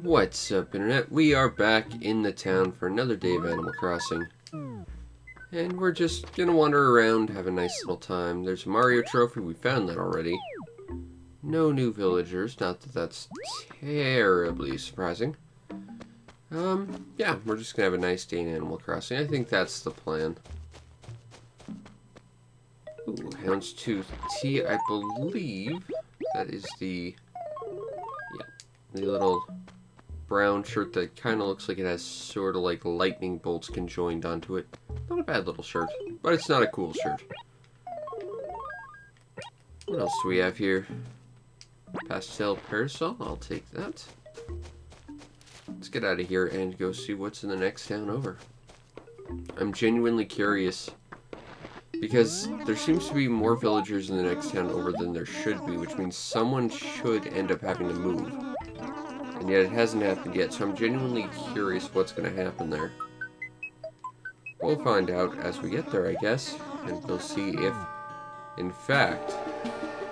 What's up, Internet? We are back in the town for another day of Animal Crossing. And we're just gonna wander around, have a nice little time. There's a Mario trophy, we found that already. No new villagers, not that that's terribly surprising. Yeah, we're just gonna have a nice day in Animal Crossing. I think that's the plan. Ooh, Houndstooth Tea, I believe that is the little brown shirt that kind of looks like it has sort of like lightning bolts conjoined onto it. Not a bad little shirt, but it's not a cool shirt. What else do we have here? Pastel parasol, I'll take that. Let's get out of here and go see what's in the next town over. I'm genuinely curious because there seems to be more villagers in the next town over than there should be, which means someone should end up having to move. And yet it hasn't happened yet, so I'm genuinely curious what's going to happen there. We'll find out as we get there, I guess, and we'll see if, in fact,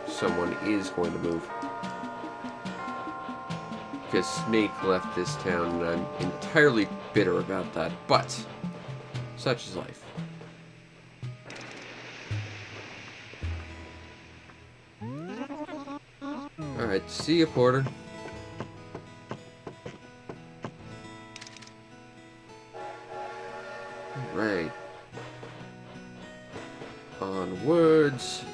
someone is going to move. Because Snake left this town, and I'm entirely bitter about that, but such is life. Alright, see ya, Porter. Right. Onwards.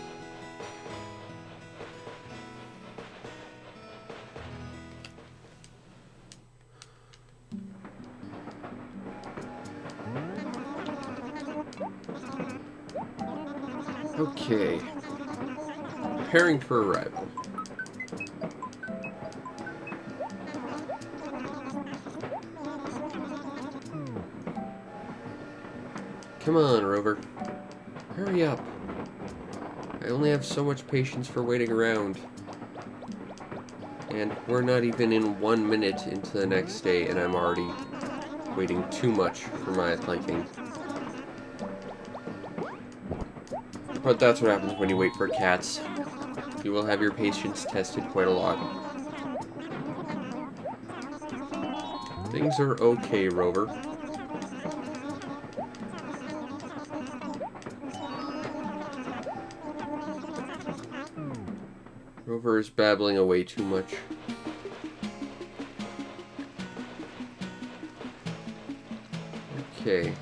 Okay. Preparing for arrival. Come on, Rover. Hurry up. I only have so much patience for waiting around. And we're not even in 1 minute into the next day, and I'm already waiting too much for my liking. But that's what happens when you wait for cats. You will have your patience tested quite a lot. Things are okay, Rover. Rover is babbling away too much. Okay.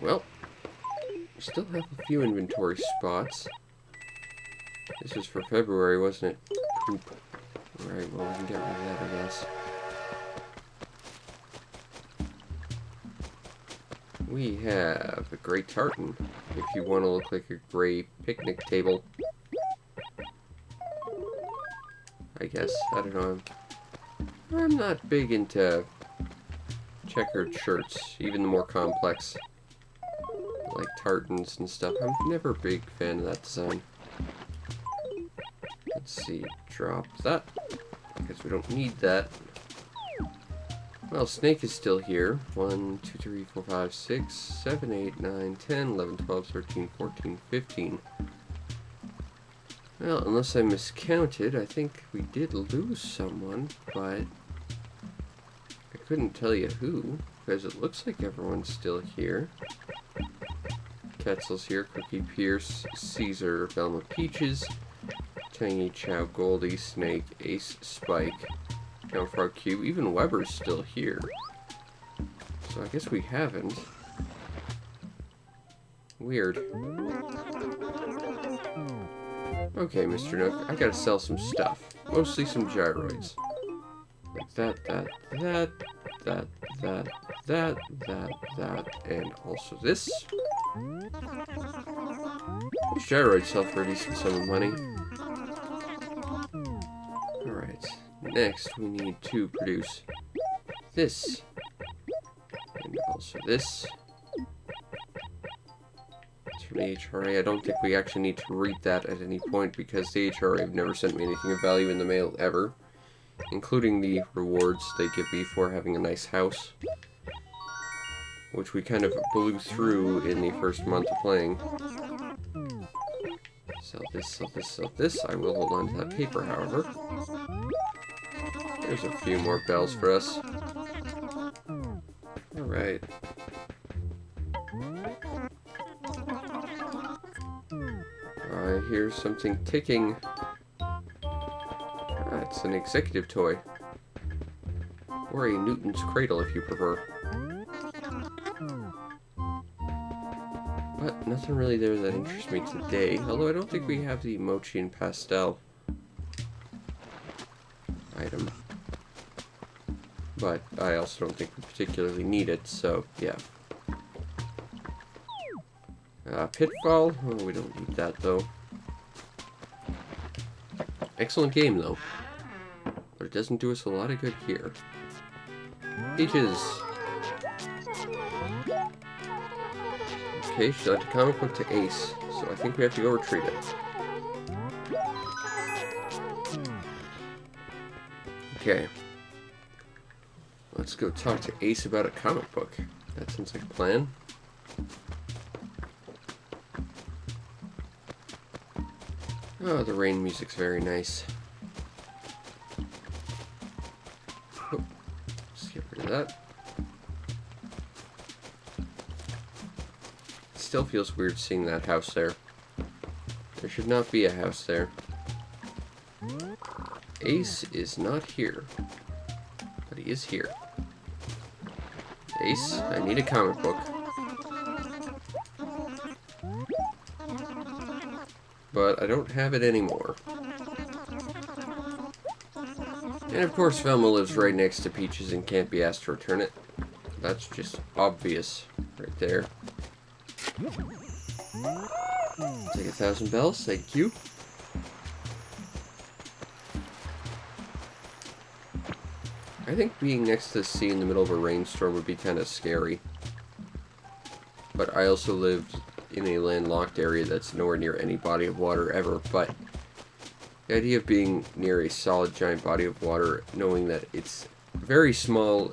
Well, we still have a few inventory spots. This was for February, wasn't it? Poop. Alright, well, we can get rid of that, I guess. We have a gray tartan, if you want to look like a gray picnic table. I guess. I don't know. I'm not big into checkered shirts, even the more complex, like tartans and stuff. I'm never a big fan of that design. Let's see. Drop that, because we don't need that. Well, Snake is still here. 1, 2, 3, 4, 5, 6, 7, 8, 9, 10, 11, 12, 13, 14, 15. Well, unless I miscounted, I think we did lose someone, but I couldn't tell you who, because it looks like everyone's still here. Quetzal's here, Cookie Pierce, Caesar, Velma Peaches, Tangy Chow, Goldie, Snake, Ace, Spike, Frog Cube, even Weber's still here. So I guess we haven't. Weird. Okay, Mr. Nook, I gotta sell some stuff. Mostly some gyroids. Like that, and also this. These gyroids sell for a decent sum of money. Alright. Next, we need to produce this, and also this. It's from the HRA. I don't think we actually need to read that at any point, because the HRA have never sent me anything of value in the mail, ever. Including the rewards they give me for having a nice house. which we kind of blew through in the first month of playing. Sell this, sell this, sell this. I will hold on to that paper, however. There's a few more bells for us. Alright. I hear something ticking. Ah, it's an executive toy. Or a Newton's cradle, if you prefer. But nothing really there that interests me today. Although I don't think we have the mochi and pastel item. But I also don't think we particularly need it, so yeah. Pitfall? Oh, we don't need that, though. Excellent game, though. But it doesn't do us a lot of good here. Peaches! Okay, she lent a comic book to Ace, so I think we have to go retrieve it. Okay. Let's go talk to Ace about a comic book. That sounds like a plan. Oh, the rain music's very nice. Oh, let's get rid of that. It still feels weird seeing that house there. There should not be a house there. Ace is not here. But he is here. Ace, I need a comic book. But I don't have it anymore. And of course Velma lives right next to Peaches and can't be asked to return it. That's just obvious right there. Take 1,000 bells, thank you. I think being next to the sea in the middle of a rainstorm would be kind of scary. But I also lived in a landlocked area that's nowhere near any body of water ever, but the idea of being near a solid giant body of water, knowing that it's very small,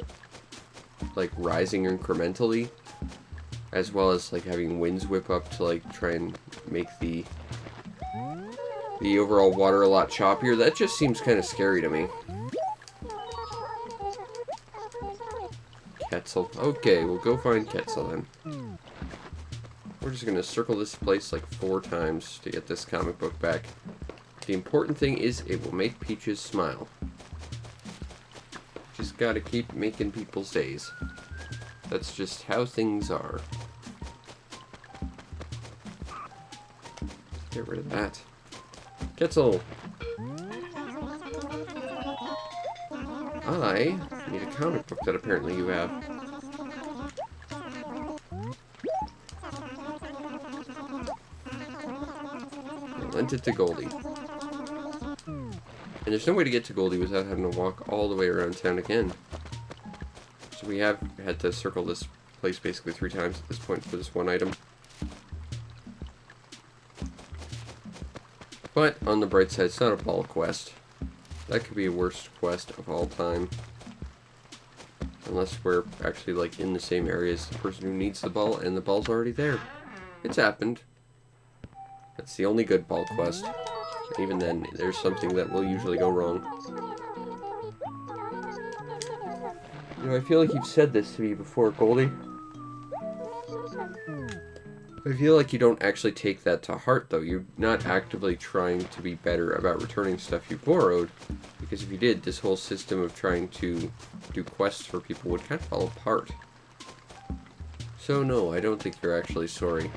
like rising incrementally, as well as like having winds whip up to like try and make the overall water a lot choppier, that just seems kind of scary to me. Quetzal. Okay, we'll go find Quetzal then. We're just going to circle this place like 4 times to get this comic book back. The important thing is it will make Peaches smile. Just gotta keep making people's days. That's just how things are. Get rid of that. Quetzal! I need a comic book that apparently you have. I lent it to Goldie. And there's no way to get to Goldie without having to walk all the way around town again. So we have had to circle this place basically 3 times at this point for this one item. But on the bright side, it's not a ball quest. That could be a worst quest of all time. Unless we're actually like in the same area as the person who needs the ball and the ball's already there. It's happened. That's the only good ball quest. Even then, there's something that will usually go wrong. You know, I feel like you've said this to me before, Goldie. I feel like you don't actually take that to heart, though. You're not actively trying to be better about returning stuff you borrowed. Because if you did, this whole system of trying to do quests for people would kind of fall apart. So no, I don't think you're actually sorry.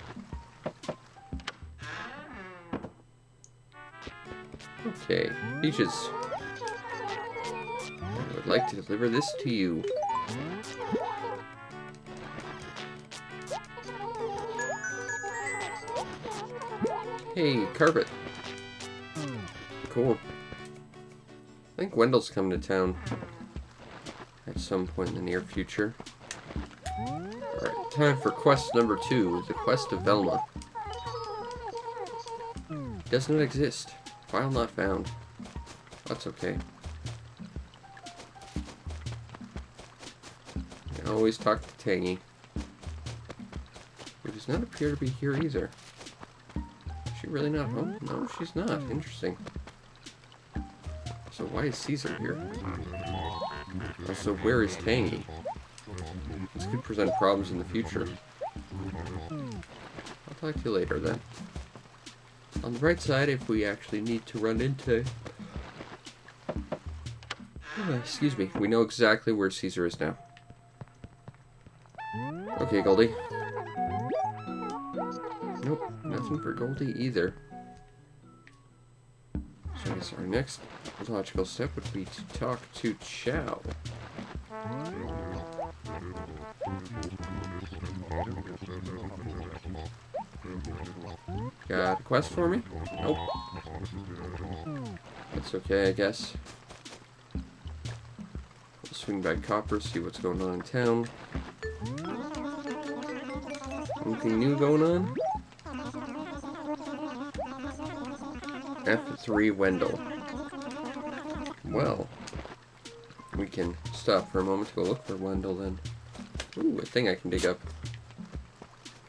Okay, Peaches. I would like to deliver this to you. Hey, carpet. Cool. I think Wendell's coming to town at some point in the near future. Alright, time for quest number 2, the quest of Velma. Does not exist. File not found. That's okay. I always talk to Tangy, who does not appear to be here either. she really not home? No, she's not. Interesting. So why is Caesar here? Also, where is Tangy? This could present problems in the future. I'll talk to you later, then. On the bright side, if we actually need to run into... excuse me. We know exactly where Caesar is now. Okay, Goldie. Nope, nothing for Goldie either. So I guess our next logical step would be to talk to Chow. Got a quest for me? Nope. That's okay, I guess. We'll swing by Copper, see what's going on in town. Anything new going on? F3 Wendell. Well, we can stop for a moment to go look for Wendell then. Ooh, a thing I can dig up.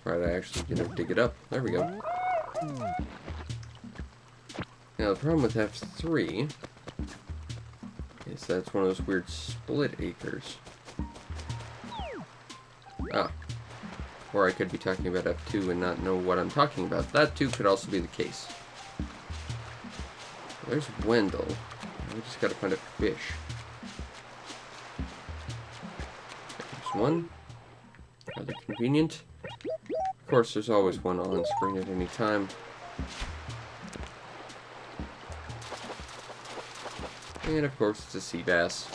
Right, I actually get to dig it up. There we go. Now, the problem with F3 is that it's one of those weird split acres. Ah. Or I could be talking about F2 and not know what I'm talking about. That too could also be the case. There's Wendell. We just gotta find a fish. There's one. Rather convenient. Of course, there's always one on screen at any time. And of course, it's a sea bass.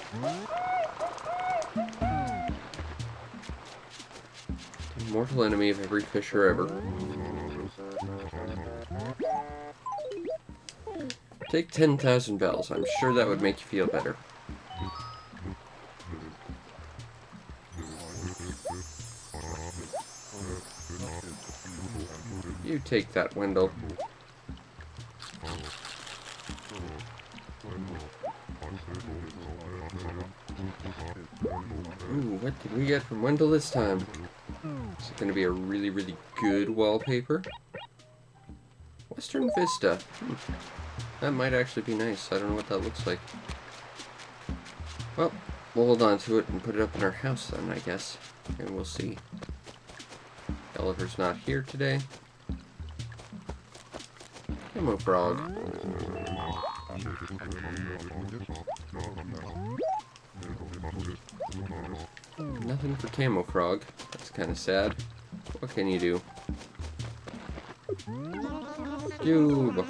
The mortal enemy of every fisher ever. Take 10,000 bells. I'm sure that would make you feel better. You take that, Wendell. Ooh, what did we get from Wendell this time? Is it going to be a really, really good wallpaper? Western Vista. That might actually be nice. I don't know what that looks like. Well, we'll hold on to it and put it up in our house then, I guess. And we'll see. Oliver's not here today. Camo Frog. Nothing for Camo Frog. That's kind of sad. What can you do? Cube.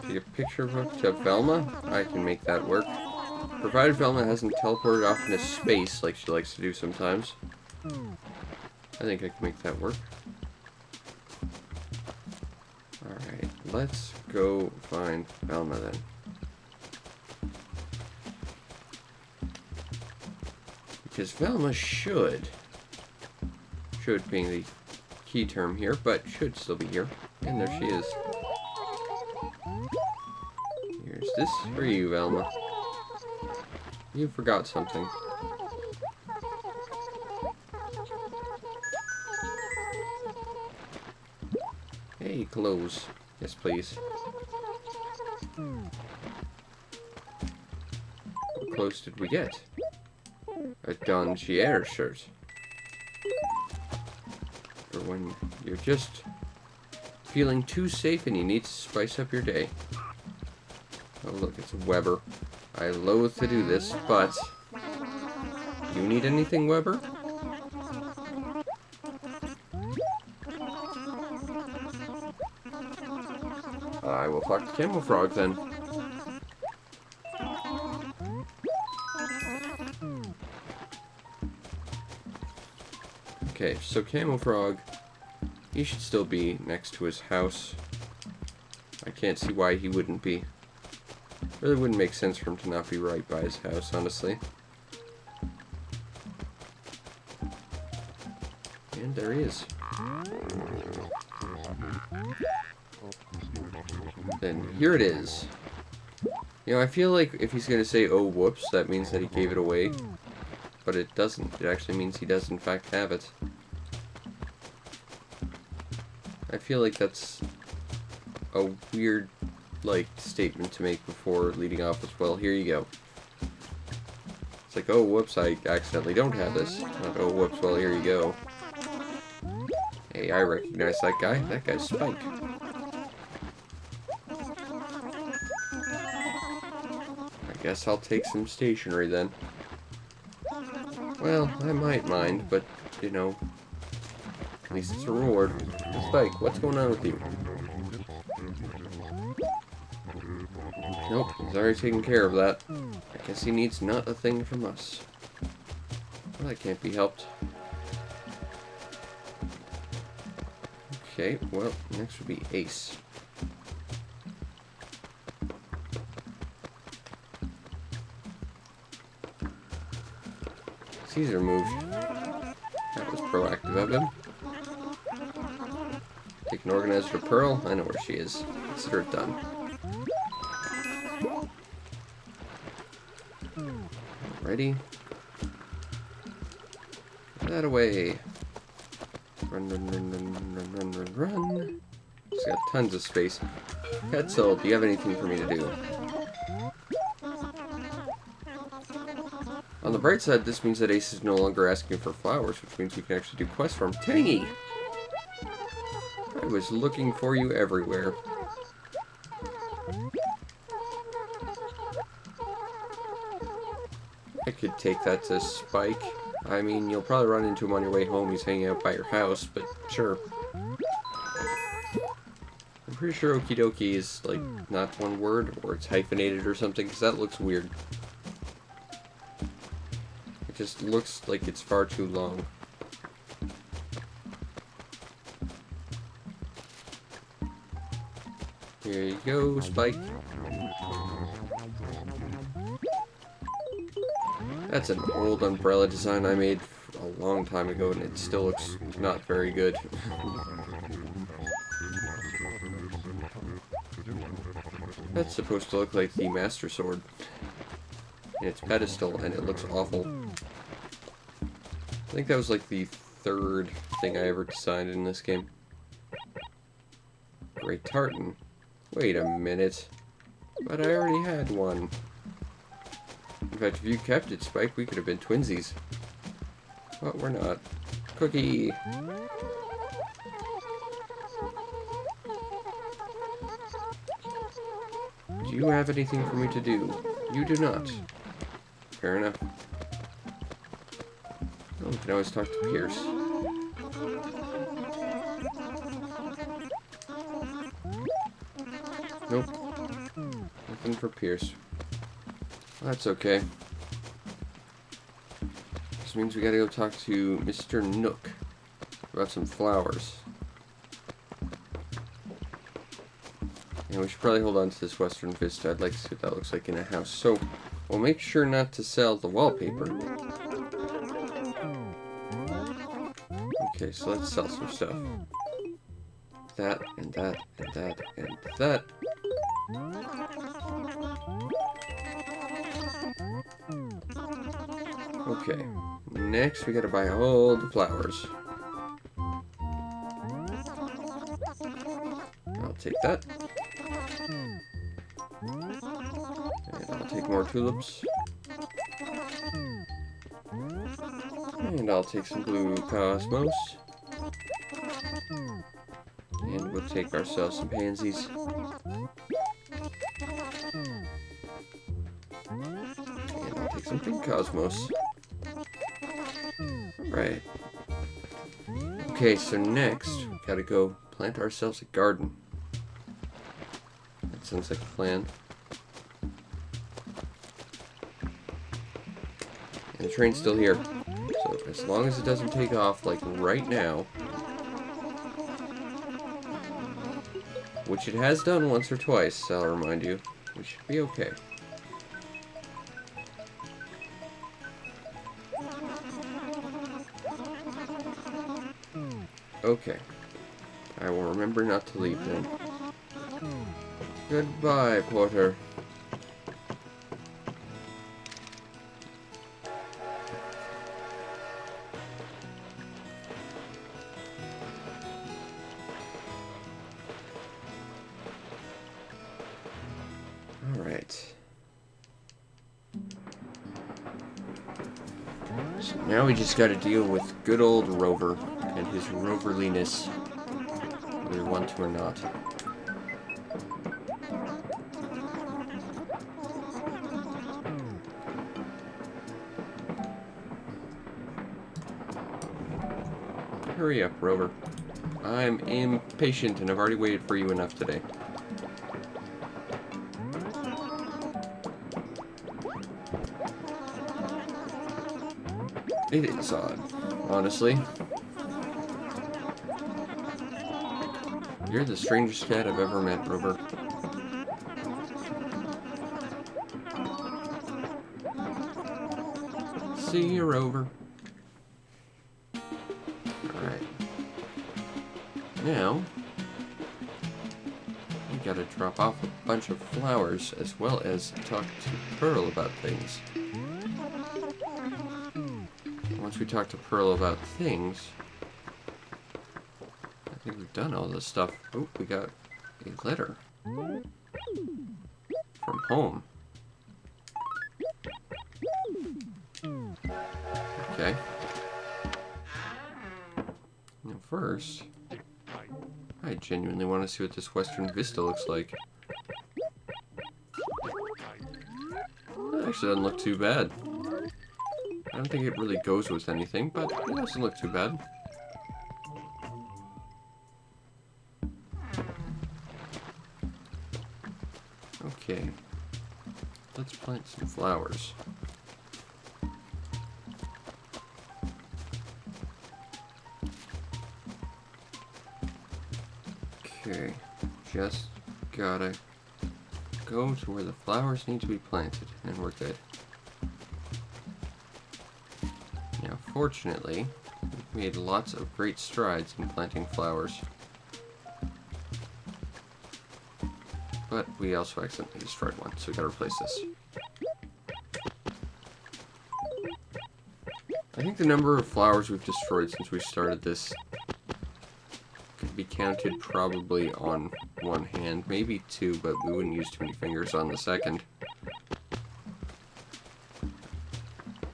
Take a picture of her to Velma. I can make that work. Provided Velma hasn't teleported off into space like she likes to do sometimes. I think I can make that work. Alright, let's go find Velma then. Because Velma should being the key term here, but should still be here. And there she is. Here's this for you, Velma. You forgot something. Hey, clothes. Yes, please. What clothes did we get? A Dongier shirt. For when you're just feeling too safe and you need to spice up your day. Oh look, it's a Weber. I loathe to do this, but... You need anything, Weber? I will talk to Camo Frog then. Okay, so Camo Frog, he should still be next to his house. I can't see why he wouldn't be. Really wouldn't make sense for him to not be right by his house, honestly. And there he is. Then here it is. You know, I feel like if he's gonna say, oh whoops, that means that he gave it away. but it doesn't. It actually means he does in fact have it. I feel like that's a weird, like, statement to make before leading off with, well, here you go. It's like, oh, whoops, I accidentally don't have this. Not, oh, whoops, well, here you go. Hey, I recognize that guy. That guy's Spike. I guess I'll take some stationery then. Well, I might mind, but, you know, at least it's a reward. Spike, what's going on with you? Nope, he's already taken care of that. I guess he needs not a thing from us. Well, that can't be helped. Okay, well, next would be Ace. Caesar moved. That was proactive of him. Take an organizer to Pearl. I know where she is. Consider it done. Ready? That away. Run, run, run, run, run, run, run, run. He's got tons of space. Hetzel, do you have anything for me to do? On the bright side, this means that Ace is no longer asking for flowers, which means we can actually do quests for him. Tangy! I was looking for you everywhere. I could take that to Spike. I mean, you'll probably run into him on your way home. He's hanging out by your house, but sure. I'm pretty sure okie dokie is, like, not one word, or it's hyphenated or something, because that looks weird. It just looks like it's far too long. Here you go, Spike. That's an old umbrella design I made a long time ago, and it still looks not very good. That's supposed to look like the Master Sword in its pedestal, and it looks awful. I think that was like the third thing I ever designed in this game. Great tartan. Wait a minute. But I already had one. In fact, if you kept it, Spike, we could have been twinsies. But we're not. Cookie! Do you have anything for me to do? You do not. Fair enough. Oh, we can always talk to Pierce. Nope. Nothing for Pierce. Well, that's okay. This means we gotta go talk to Mr. Nook about some flowers. And we should probably hold on to this Western Vista. I'd like to see what that looks like in a house. So, we'll make sure not to sell the wallpaper. Okay, so let's sell some stuff. That, and that, and that, and that. Okay, next we gotta buy all the flowers. I'll take that. And I'll take more tulips. And I'll take some blue cosmos. And we'll take ourselves some pansies. And I'll take some pink cosmos. Right. Okay, so next, we gotta go plant ourselves a garden. That sounds like a plan. And the train's still here. So as long as it doesn't take off, like right now, which it has done once or twice, I'll remind you, we should be okay. Okay. I will remember not to leave then. Goodbye, Porter. So now we just gotta deal with good old Rover and his roverliness, whether we want to or not. Hurry up, Rover. I'm impatient and I've already waited for you enough today. It is odd, honestly. You're the strangest cat I've ever met, Rover. See you, Rover. Alright. Now, we gotta drop off a bunch of flowers as well as talk to Pearl about things. Once we talk to Pearl about things, I think we've done all this stuff. Oh, we got a letter from home. Okay. Now first, I genuinely want to see what this western vista looks like. That actually doesn't look too bad. I don't think it really goes with anything, but it doesn't look too bad. Okay. Let's plant some flowers. Okay. Just gotta go to where the flowers need to be planted, and we're good. Now, fortunately, we've made lots of great strides in planting flowers. But we also accidentally destroyed one, so we gotta replace this. I think the number of flowers we've destroyed since we started this could be counted probably on one hand, maybe two, but we wouldn't use too many fingers on the second.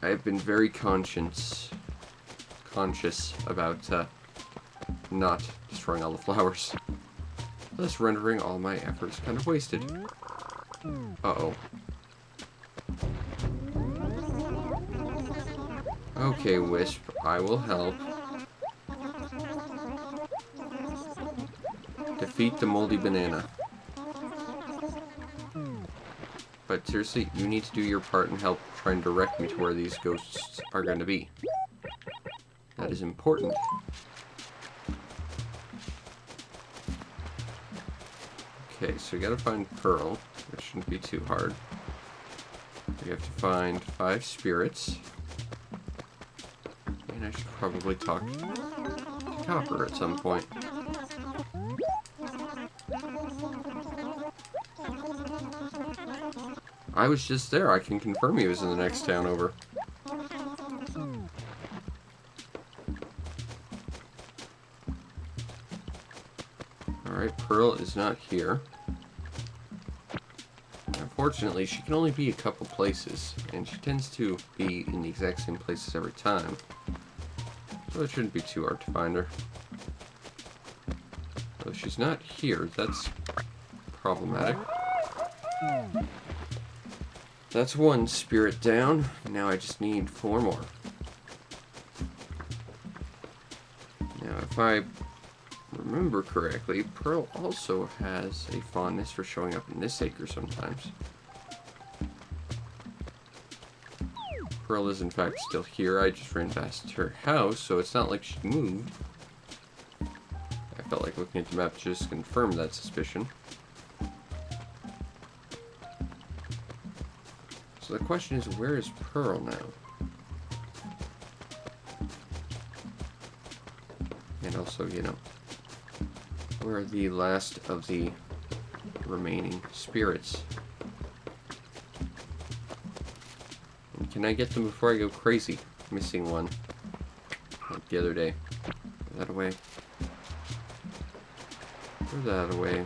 I've been very conscious about not destroying all the flowers, thus rendering all my efforts kind of wasted. Uh-oh. Okay, Wisp, I will help. Defeat the moldy banana. But seriously, you need to do your part and help try and direct me to where these ghosts are going to be. That is important. Okay, so we gotta find Pearl, which shouldn't be too hard. We have to find 5 spirits. And I should probably talk to Copper at some point. I was just there. I can confirm he was in the next town over. Alright, Pearl is not here. Unfortunately, she can only be a couple places, and she tends to be in the exact same places every time. So it shouldn't be too hard to find her. Though she's not here, that's problematic. That's 1 spirit down. Now I just need 4 more. Now, if I remember correctly, Pearl also has a fondness for showing up in this acre sometimes. Pearl is in fact still here. I just ran past her house, so it's not like she moved. I felt like looking at the map just confirmed that suspicion. So the question is, where is Pearl now? And also, you know, where are the last of the remaining spirits? And can I get them before I go crazy? Missing one. Like the other day. Throw that away. Throw that away.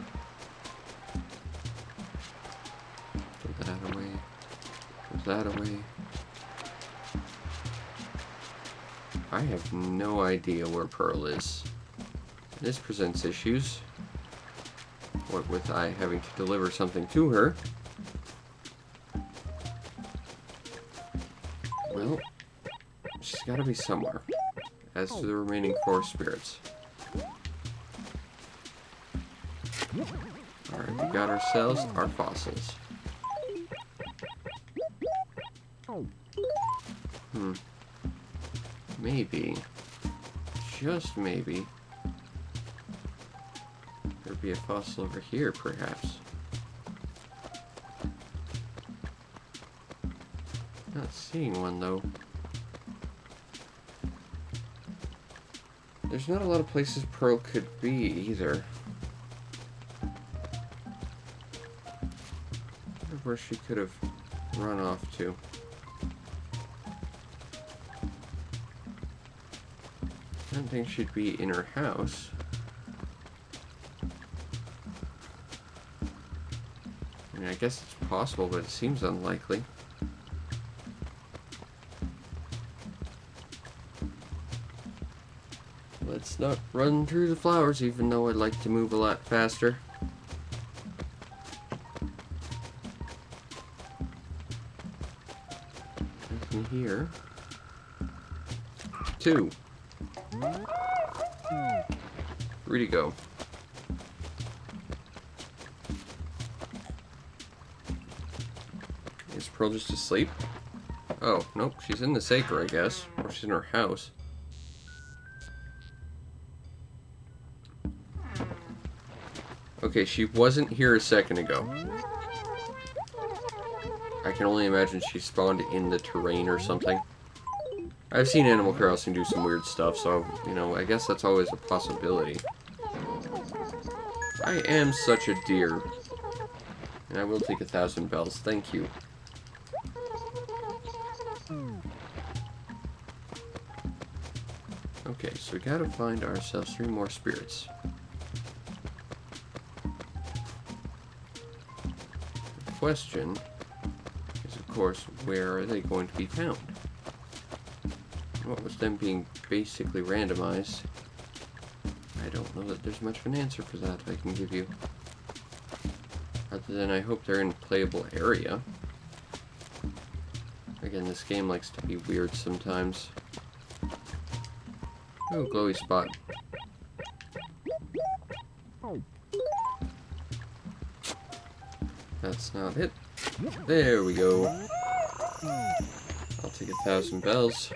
Throw that away. Throw that away. I have no idea where Pearl is. This presents issues. What with I having to deliver something to her. Well, she's got to be somewhere. As to the remaining 4 spirits. Alright, we got ourselves our fossils. Maybe, just maybe, there'd be a fossil over here, perhaps. Not seeing one, though. There's not a lot of places Pearl could be, either. I wonder where she could have run off to. I don't think she'd be in her house. I mean, I guess it's possible, but it seems unlikely. Let's not run through the flowers, even though I'd like to move a lot faster. Nothing here. 2. 3 to go. Is Pearl just asleep? Oh, nope, she's in the Saker, I guess. Or she's in her house. Okay, she wasn't here a second ago. I can only imagine she spawned in the terrain or something. I've seen Animal Crossing do some weird stuff, so, you know, I guess that's always a possibility. I am such a deer. And I will take 1,000 bells, thank you. Okay, so we gotta find ourselves 3 more spirits. The question is, of course, where are they going to be found? What with them being basically randomized, I don't know that there's much of an answer for that I can give you. Other than I hope they're in a playable area. Again, this game likes to be weird sometimes. Oh, glowy spot. That's not it. There we go. I'll take 1,000 bells.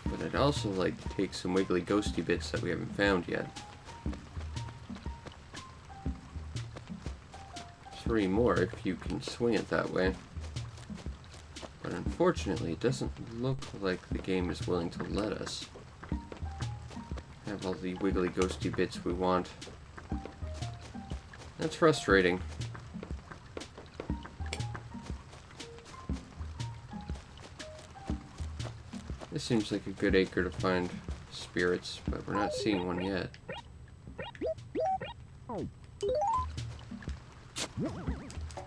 But I'd also like to take some wiggly ghosty bits that we haven't found yet. 3 more if you can swing it that way. But unfortunately, it doesn't look like the game is willing to let us have all the wiggly ghosty bits we want. That's frustrating. This seems like a good acre to find spirits, but we're not seeing one yet.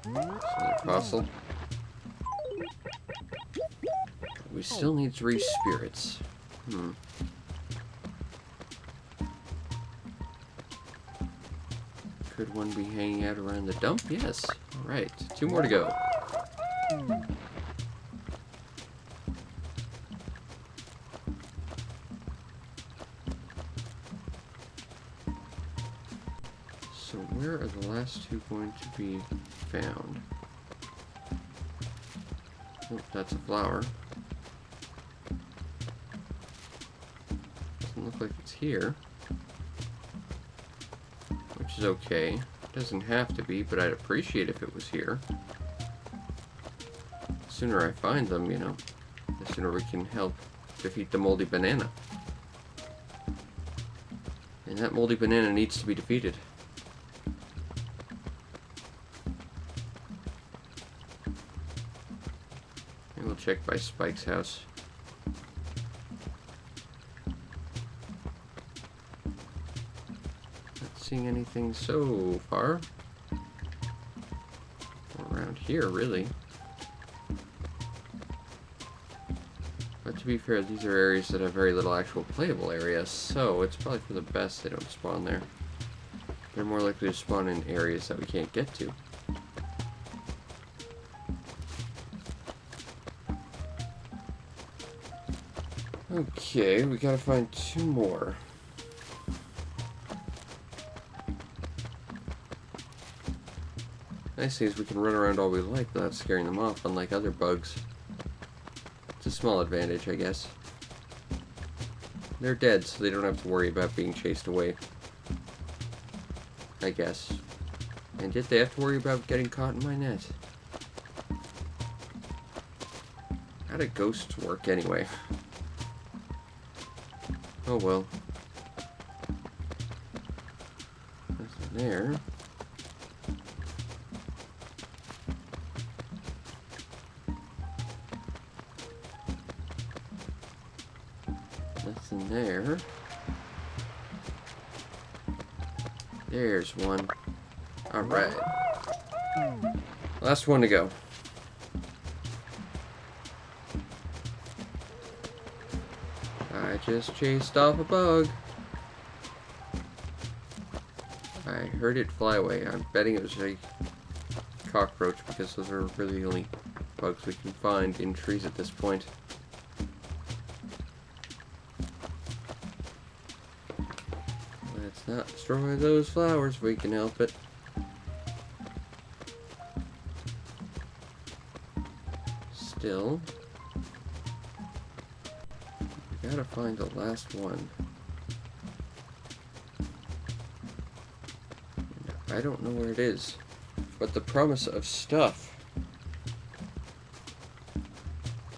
Another fossil. We still need 3 spirits. Could one be hanging out around the dump? Yes. Alright, 2 more to go. So where are the last 2 going to be found? Oh, that's a flower. Doesn't look like it's here. Which is okay. It doesn't have to be, but I'd appreciate if it was here. The sooner I find them, you know, the sooner we can help defeat the moldy banana. And that moldy banana needs to be defeated. And we'll check by Spike's house. Seeing anything so far. Or around here, really. But to be fair, these are areas that have very little actual playable area, so it's probably for the best they don't spawn there. They're more likely to spawn in areas that we can't get to. Okay, we gotta find 2 more. Nice thing is we can run around all we like without scaring them off, unlike other bugs. It's a small advantage, I guess. They're dead, so they don't have to worry about being chased away. I guess. And yet they have to worry about getting caught in my net. How do ghosts work anyway? Oh well. Nothing there. Nothing there. There's one. Alright. Last one to go. I just chased off a bug. I heard it fly away. I'm betting it was a cockroach because those are really the only bugs we can find in trees at this point. Let's not destroy those flowers if we can help it. Still, we gotta find the last one. I don't know where it is, but the promise of stuff.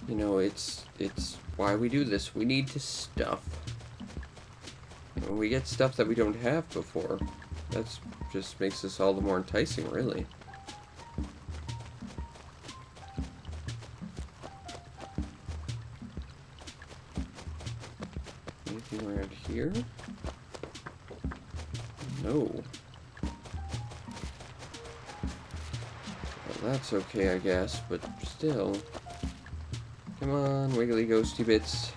You know, it's why we do this. We need to stuff. When we get stuff that we don't have before, that's just makes this all the more enticing, really. Anything around here? No. Well, that's okay, I guess, but still. Come on, wiggly ghosty bits.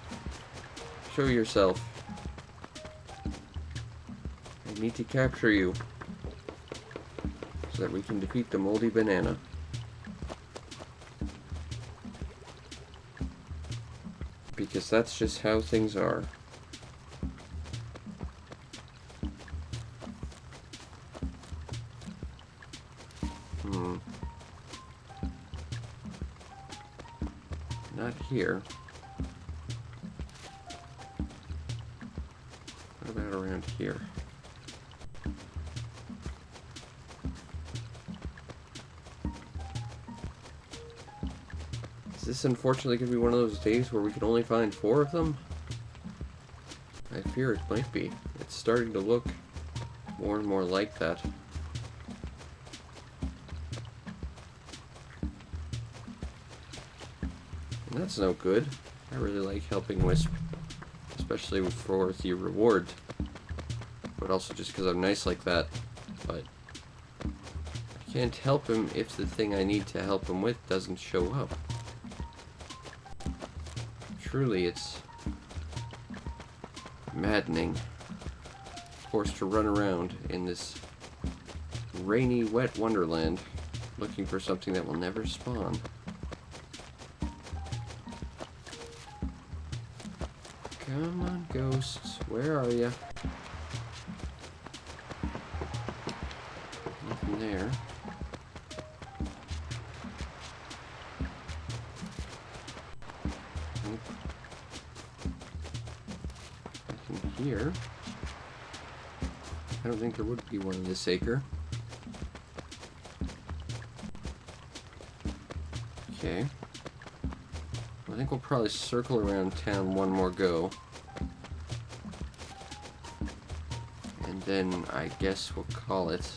Show yourself. I need to capture you so that we can defeat the moldy banana. Because that's just how things are. Not here. What about around here? Is this unfortunately going to be one of those days where we can only find 4 of them? I fear it might be. It's starting to look more and more like that. And that's no good. I really like helping Wisp, especially for the reward, but also just because I'm nice like that. But I can't help him if the thing I need to help him with doesn't show up. Truly, it's maddening. Forced to run around in this rainy, wet wonderland looking for something that will never spawn. Come on, ghosts. Where are ya? Nothing there. Nope. Nothing here. I don't think there would be one in this acre. Okay. I think we'll probably circle around town one more go. And then I guess we'll call it.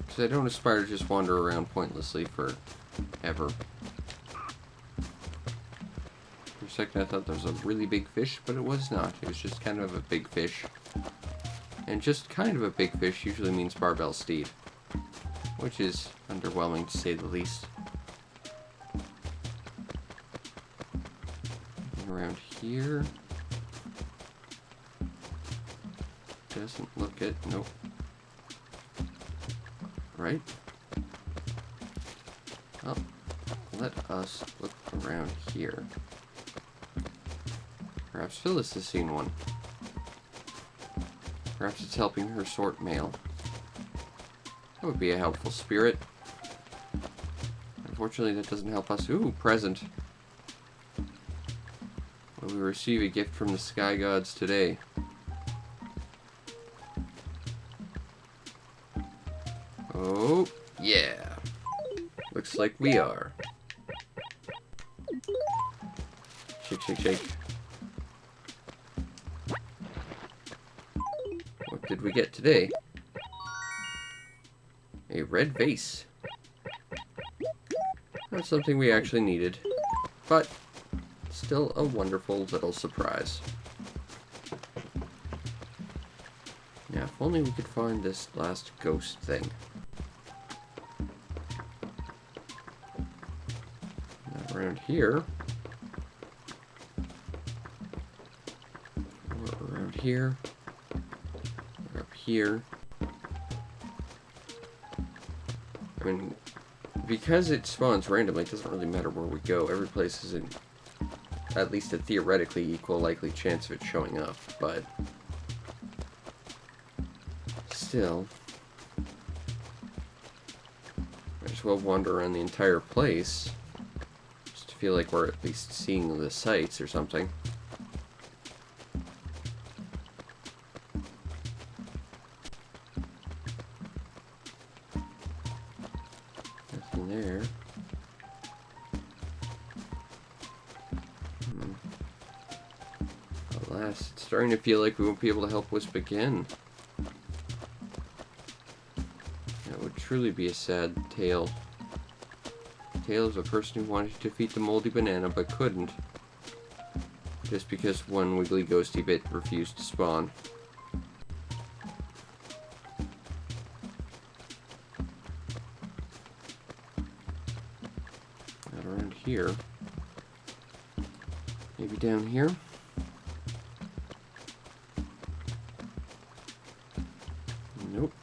Because I don't aspire to just wander around pointlessly forever. For a second I thought there was a really big fish, but it was not. It was just kind of a big fish. And just kind of a big fish usually means barbell steed. Which is underwhelming to say the least. around here. Doesn't look it. Nope. Right? Well, let us look around here. Perhaps Phyllis has seen one. Perhaps it's helping her sort mail. That would be a helpful spirit. Unfortunately, that doesn't help us. Ooh, present. Will we receive a gift from the sky gods today? Oh, yeah. Looks like we are. Shake, shake, shake. What did we get today? A red vase. Not something we actually needed, but still a wonderful little surprise. Now, if only we could find this last ghost thing. Now, around here. Or around here. Or up here. I mean, because it spawns randomly, it doesn't really matter where we go. Every place is in at least a theoretically equal likely chance of it showing up, but still, might as well wander around the entire place just to feel like we're at least seeing the sights or something. Nothing there. Alas, it's starting to feel like we won't be able to help Wisp again. That would truly be a sad tale. A tale of a person who wanted to defeat the moldy banana but couldn't. Just because one wiggly ghosty bit refused to spawn. Not around here. Maybe down here? Nope.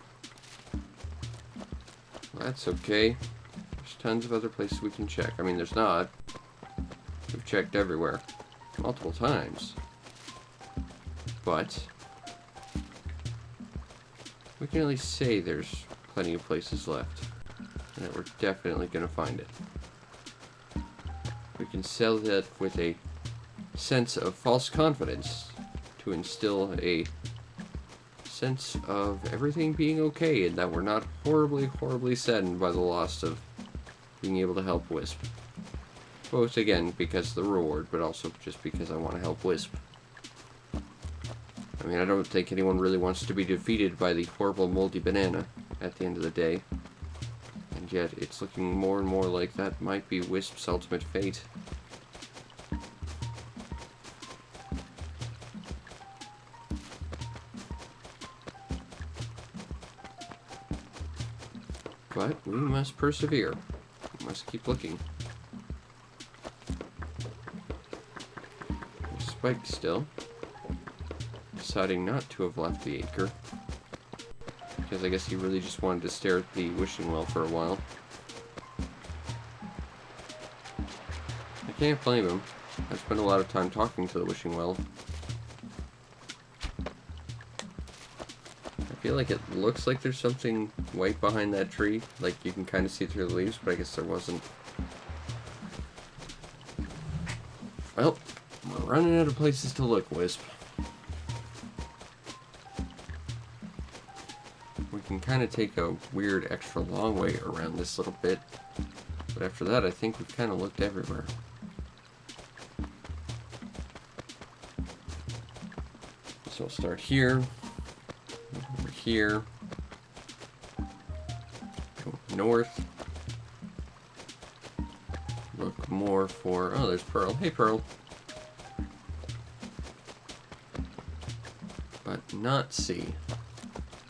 Well, that's okay. There's tons of other places we can check. I mean, there's not. We've checked everywhere. Multiple times. But we can at least say there's plenty of places left. And that we're definitely going to find it. We can sell that with a sense of false confidence to instill a sense of everything being okay and that we're not horribly saddened by the loss of being able to help Wisp. Both, again, because of the reward, but also just because I want to help Wisp. I mean, I don't think anyone really wants to be defeated by the horrible moldy banana at the end of the day. And yet, it's looking more and more like that might be Wisp's ultimate fate. But we must persevere. We must keep looking. There's Spike still, deciding not to have left the acre. Because I guess he really just wanted to stare at the wishing well for a while. I can't blame him. I've spent a lot of time talking to the wishing well. I feel like it looks like there's something white behind that tree. Like you can kind of see through the leaves, but I guess there wasn't. Well, we're running out of places to look, Wisp. We can kind of take a weird extra long way around this little bit. But after that, I think we've kind of looked everywhere. So we'll start here. Over here. Go north. Look more for... Oh, there's Pearl. Hey, Pearl. But not see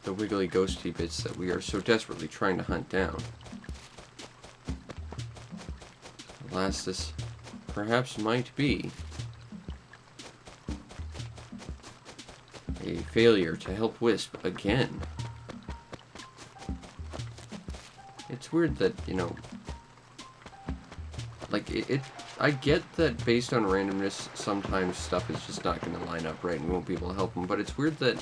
the wiggly ghosty bits that we are so desperately trying to hunt down. Alas, this perhaps might be failure to help Wisp again. It's weird that, you know, like, I get that based on randomness, sometimes stuff is just not going to line up right and we won't be able to help him, but it's weird that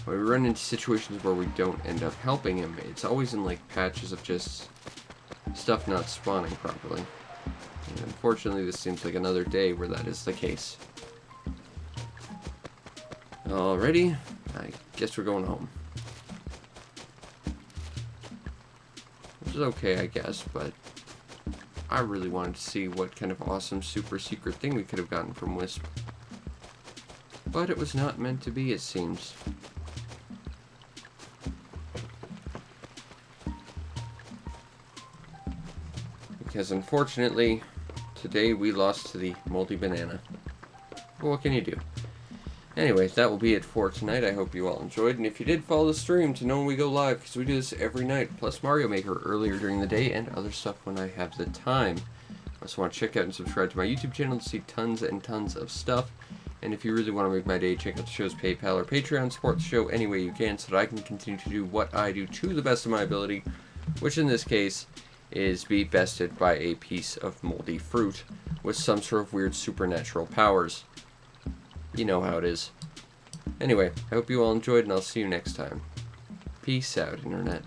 when we run into situations where we don't end up helping him, it's always in, like, patches of just stuff not spawning properly. And unfortunately, this seems like another day where that is the case. Alrighty, I guess we're going home. Which is okay, I guess, but I really wanted to see what kind of awesome super secret thing we could have gotten from Wisp. But it was not meant to be, it seems. Because unfortunately, today we lost to the Moldy Banana. But what can you do? Anyway, that will be it for tonight. I hope you all enjoyed, and if you did, follow the stream to know when we go live, because we do this every night, plus Mario Maker earlier during the day, and other stuff when I have the time. I also want to check out and subscribe to my YouTube channel to see tons and tons of stuff, and if you really want to make my day, check out the show's PayPal or Patreon, support the show any way you can, so that I can continue to do what I do to the best of my ability, which in this case is be bested by a piece of moldy fruit with some sort of weird supernatural powers. You know how it is. Anyway, I hope you all enjoyed, and I'll see you next time. Peace out, Internet.